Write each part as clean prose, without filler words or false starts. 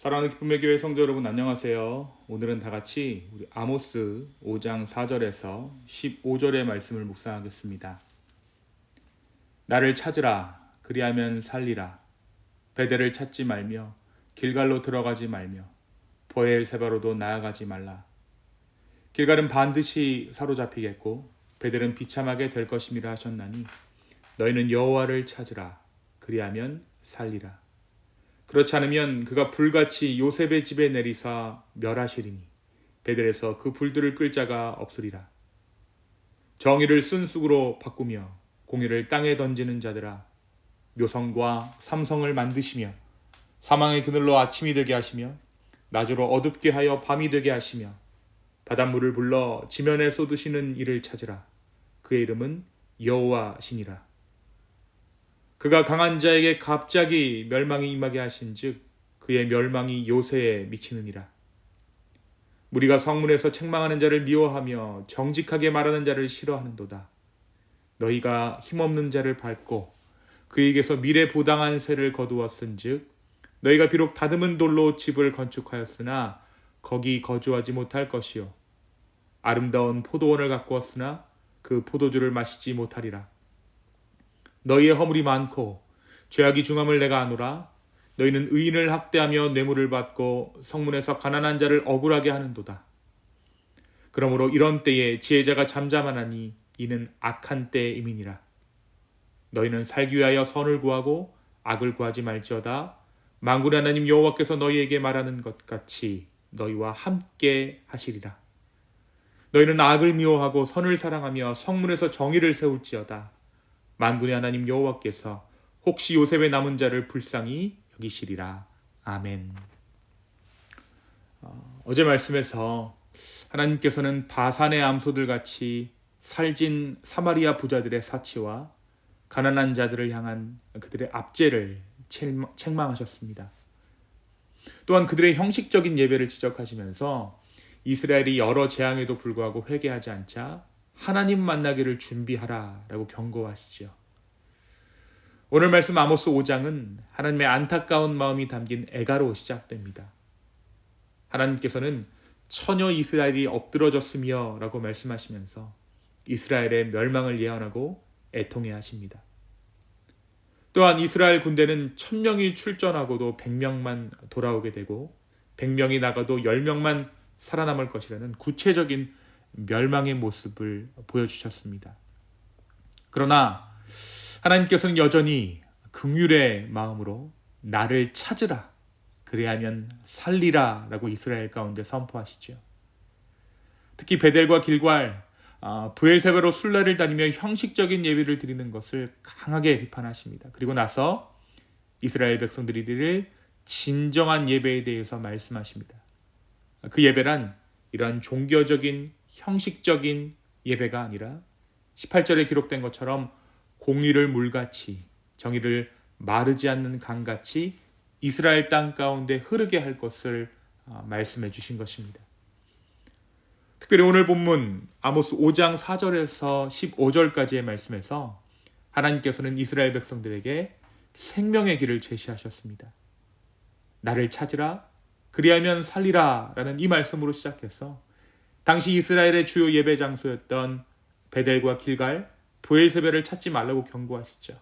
사랑하는 기쁨의 교회 성도 여러분 안녕하세요. 오늘은 다 같이 우리 아모스 5장 4절에서 15절의 말씀을 묵상하겠습니다. 나를 찾으라 그리하면 살리라. 베델을 찾지 말며 길갈로 들어가지 말며 보엘세바로도 나아가지 말라. 길갈은 반드시 사로잡히겠고 베델은 비참하게 될 것임이라 하셨나니 너희는 여호와를 찾으라 그리하면 살리라. 그렇지 않으면 그가 불같이 요셉의 집에 내리사 멸하시리니 베델에서 그 불들을 끌 자가 없으리라. 정의를 쓴쑥으로 바꾸며 공의를 땅에 던지는 자들아, 묘성과 삼성을 만드시며 사망의 그늘로 아침이 되게 하시며 낮으로 어둡게 하여 밤이 되게 하시며 바닷물을 불러 지면에 쏟으시는 이를 찾으라. 그의 이름은 여호와시니라. 그가 강한 자에게 갑자기 멸망이 임하게 하신즉 그의 멸망이 요새에 미치느니라. 무리가 성문에서 책망하는 자를 미워하며 정직하게 말하는 자를 싫어하는도다. 너희가 힘없는 자를 밟고 그에게서 미래 부당한 세를 거두었은즉 너희가 비록 다듬은 돌로 집을 건축하였으나 거기 거주하지 못할 것이요 아름다운 포도원을 가꾸었으나 그 포도주를 마시지 못하리라. 너희의 허물이 많고 죄악이 중함을 내가 아노라. 너희는 의인을 학대하며 뇌물을 받고 성문에서 가난한 자를 억울하게 하는도다. 그러므로 이런 때에 지혜자가 잠잠하나니 이는 악한 때임이니라. 너희는 살기 위하여 선을 구하고 악을 구하지 말지어다. 만군의 하나님 여호와께서 너희에게 말하는 것 같이 너희와 함께 하시리라. 너희는 악을 미워하고 선을 사랑하며 성문에서 정의를 세울지어다. 만군의 하나님 여호와께서 혹시 요셉의 남은 자를 불쌍히 여기시리라. 아멘. 어제 말씀에서 하나님께서는 바산의 암소들 같이 살진 사마리아 부자들의 사치와 가난한 자들을 향한 그들의 압제를 책망하셨습니다. 또한 그들의 형식적인 예배를 지적하시면서 이스라엘이 여러 재앙에도 불구하고 회개하지 않자 하나님 만나기를 준비하라라고 경고하시죠. 오늘 말씀 아모스 5장은 하나님의 안타까운 마음이 담긴 애가로 시작됩니다. 하나님께서는 처녀 이스라엘이 엎드러졌으며 라고 말씀하시면서 이스라엘의 멸망을 예언하고 애통해 하십니다. 또한 이스라엘 군대는 1000명이 출전하고도 100명만 돌아오게 되고 100명이 나가도 10명만 살아남을 것이라는 구체적인 멸망의 모습을 보여주셨습니다. 그러나 하나님께서는 여전히 긍휼의 마음으로 나를 찾으라 그리하면 살리라 라고 이스라엘 가운데 선포하시죠. 특히 베델과 길갈, 브엘세바로 순례를 다니며 형식적인 예배를 드리는 것을 강하게 비판하십니다. 그리고 나서 이스라엘 백성들이 드릴 진정한 예배에 대해서 말씀하십니다. 그 예배란 이러한 종교적인 형식적인 예배가 아니라 18절에 기록된 것처럼 공의를 물같이 정의를 마르지 않는 강같이 이스라엘 땅 가운데 흐르게 할 것을 말씀해 주신 것입니다. 특별히 오늘 본문 아모스 5장 4절에서 15절까지의 말씀에서 하나님께서는 이스라엘 백성들에게 생명의 길을 제시하셨습니다. 나를 찾으라 그리하면 살리라 라는 이 말씀으로 시작해서 당시 이스라엘의 주요 예배 장소였던 베델과 길갈, 브엘세바를 찾지 말라고 경고하시죠.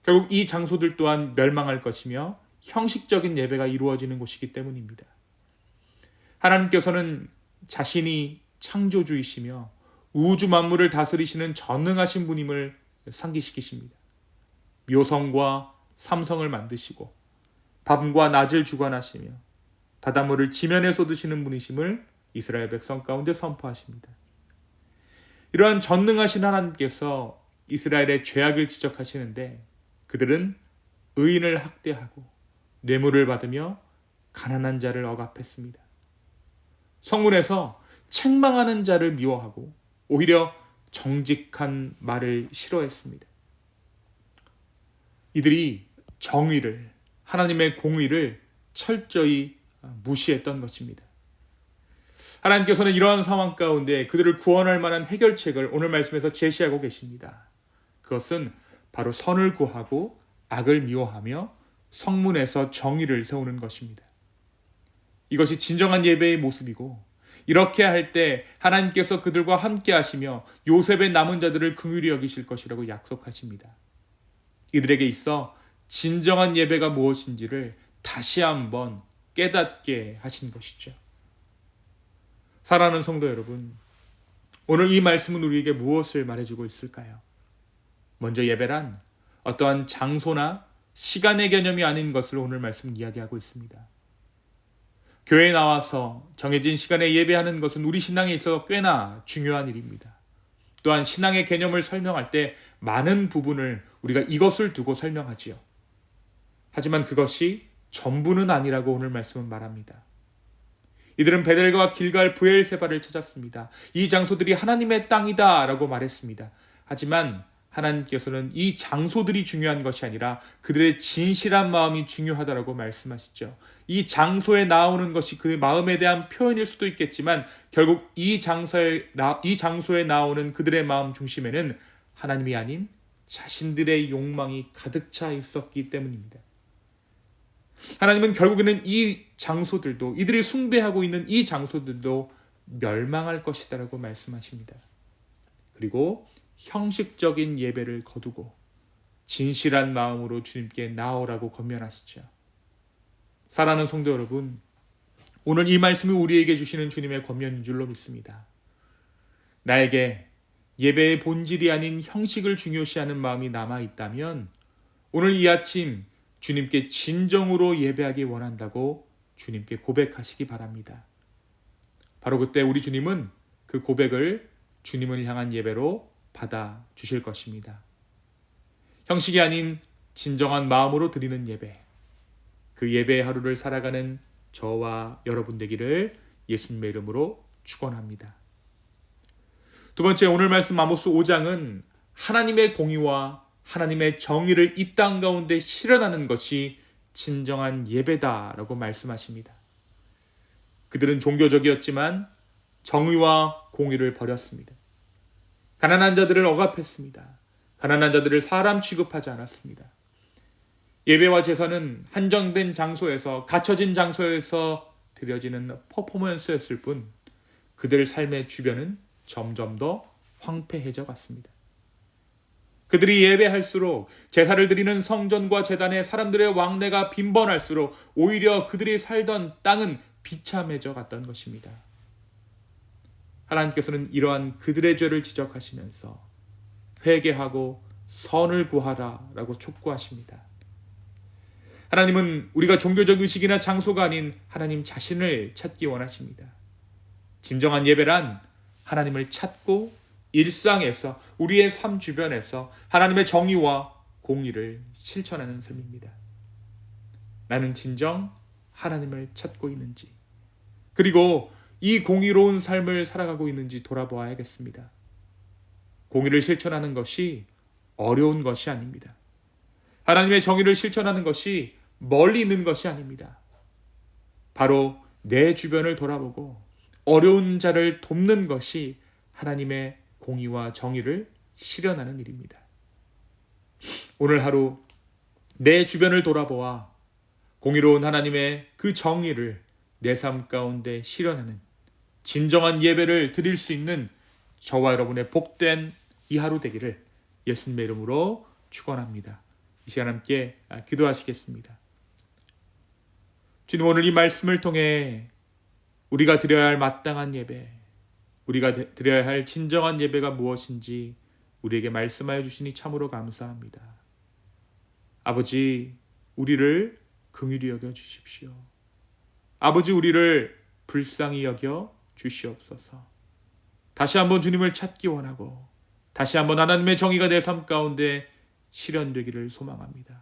결국 이 장소들 또한 멸망할 것이며 형식적인 예배가 이루어지는 곳이기 때문입니다. 하나님께서는 자신이 창조주이시며 우주 만물을 다스리시는 전능하신 분임을 상기시키십니다. 묘성과 삼성을 만드시고 밤과 낮을 주관하시며 바닷물을 지면에 쏟으시는 분이심을 이스라엘 백성 가운데 선포하십니다. 이러한 전능하신 하나님께서 이스라엘의 죄악을 지적하시는데 그들은 의인을 학대하고 뇌물을 받으며 가난한 자를 억압했습니다. 성문에서 책망하는 자를 미워하고 오히려 정직한 말을 싫어했습니다. 이들이 정의를, 하나님의 공의를 철저히 무시했던 것입니다. 하나님께서는 이러한 상황 가운데 그들을 구원할 만한 해결책을 오늘 말씀에서 제시하고 계십니다. 그것은 바로 선을 구하고 악을 미워하며 성문에서 정의를 세우는 것입니다. 이것이 진정한 예배의 모습이고, 이렇게 할 때 하나님께서 그들과 함께 하시며 요셉의 남은 자들을 긍휼히 여기실 것이라고 약속하십니다. 이들에게 있어 진정한 예배가 무엇인지를 다시 한번 깨닫게 하신 것이죠. 사랑하는 성도 여러분, 오늘 이 말씀은 우리에게 무엇을 말해주고 있을까요? 먼저 예배란 어떠한 장소나 시간의 개념이 아닌 것을 오늘 말씀은 이야기하고 있습니다. 교회에 나와서 정해진 시간에 예배하는 것은 우리 신앙에 있어 꽤나 중요한 일입니다. 또한 신앙의 개념을 설명할 때 많은 부분을 우리가 이것을 두고 설명하지요. 하지만 그것이 전부는 아니라고 오늘 말씀은 말합니다. 이들은 베델과 길갈 브엘세바를 찾았습니다. 이 장소들이 하나님의 땅이다 라고 말했습니다. 하지만 하나님께서는 이 장소들이 중요한 것이 아니라 그들의 진실한 마음이 중요하다라고 말씀하시죠. 이 장소에 나오는 것이 그 마음에 대한 표현일 수도 있겠지만 결국 이 장소에 나오는 그들의 마음 중심에는 하나님이 아닌 자신들의 욕망이 가득 차 있었기 때문입니다. 하나님은 결국에는 이 장소들도, 이들이 숭배하고 있는 이 장소들도 멸망할 것이다라고 말씀하십니다. 그리고 형식적인 예배를 거두고 진실한 마음으로 주님께 나오라고 권면하시죠. 사랑하는 성도 여러분, 오늘 이 말씀이 우리에게 주시는 주님의 권면인 줄로 믿습니다. 나에게 예배의 본질이 아닌 형식을 중요시하는 마음이 남아있다면 오늘 이 아침 주님께 진정으로 예배하기 원한다고 주님께 고백하시기 바랍니다. 바로 그때 우리 주님은 그 고백을 주님을 향한 예배로 받아 주실 것입니다. 형식이 아닌 진정한 마음으로 드리는 예배, 그 예배의 하루를 살아가는 저와 여러분 되기를 예수님의 이름으로 축원합니다. 두 번째, 오늘 말씀 아모스 5장은 하나님의 공의와 하나님의 정의를 이 땅 가운데 실현하는 것이 진정한 예배다라고 말씀하십니다. 그들은 종교적이었지만 정의와 공의를 버렸습니다. 가난한 자들을 억압했습니다. 가난한 자들을 사람 취급하지 않았습니다. 예배와 제사는 한정된 장소에서, 갇혀진 장소에서 드려지는 퍼포먼스였을 뿐 그들 삶의 주변은 점점 더 황폐해져 갔습니다. 그들이 예배할수록, 제사를 드리는 성전과 제단에 사람들의 왕래가 빈번할수록 오히려 그들이 살던 땅은 비참해져 갔던 것입니다. 하나님께서는 이러한 그들의 죄를 지적하시면서 회개하고 선을 구하라 라고 촉구하십니다. 하나님은 우리가 종교적 의식이나 장소가 아닌 하나님 자신을 찾기 원하십니다. 진정한 예배란 하나님을 찾고 일상에서, 우리의 삶 주변에서 하나님의 정의와 공의를 실천하는 삶입니다. 나는 진정 하나님을 찾고 있는지, 그리고 이 공의로운 삶을 살아가고 있는지 돌아보아야겠습니다. 공의를 실천하는 것이 어려운 것이 아닙니다. 하나님의 정의를 실천하는 것이 멀리 있는 것이 아닙니다. 바로 내 주변을 돌아보고 어려운 자를 돕는 것이 하나님의 공의와 정의를 실현하는 일입니다. 오늘 하루 내 주변을 돌아보아 공의로운 하나님의 그 정의를 내 삶 가운데 실현하는 진정한 예배를 드릴 수 있는 저와 여러분의 복된 이 하루 되기를 예수님의 이름으로 축원합니다. 이 시간 함께 기도하시겠습니다. 주님, 오늘 이 말씀을 통해 우리가 드려야 할 마땅한 예배, 우리가 드려야 할 진정한 예배가 무엇인지 우리에게 말씀하여 주시니 참으로 감사합니다. 아버지, 우리를 긍휼히 여겨 주십시오. 아버지, 우리를 불쌍히 여겨 주시옵소서. 다시 한번 주님을 찾기 원하고 다시 한번 하나님의 정의가 내 삶 가운데 실현되기를 소망합니다.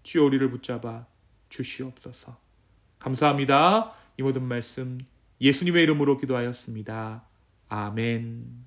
주여, 우리를 붙잡아 주시옵소서. 감사합니다. 이 모든 말씀 예수님의 이름으로 기도하였습니다. 아멘.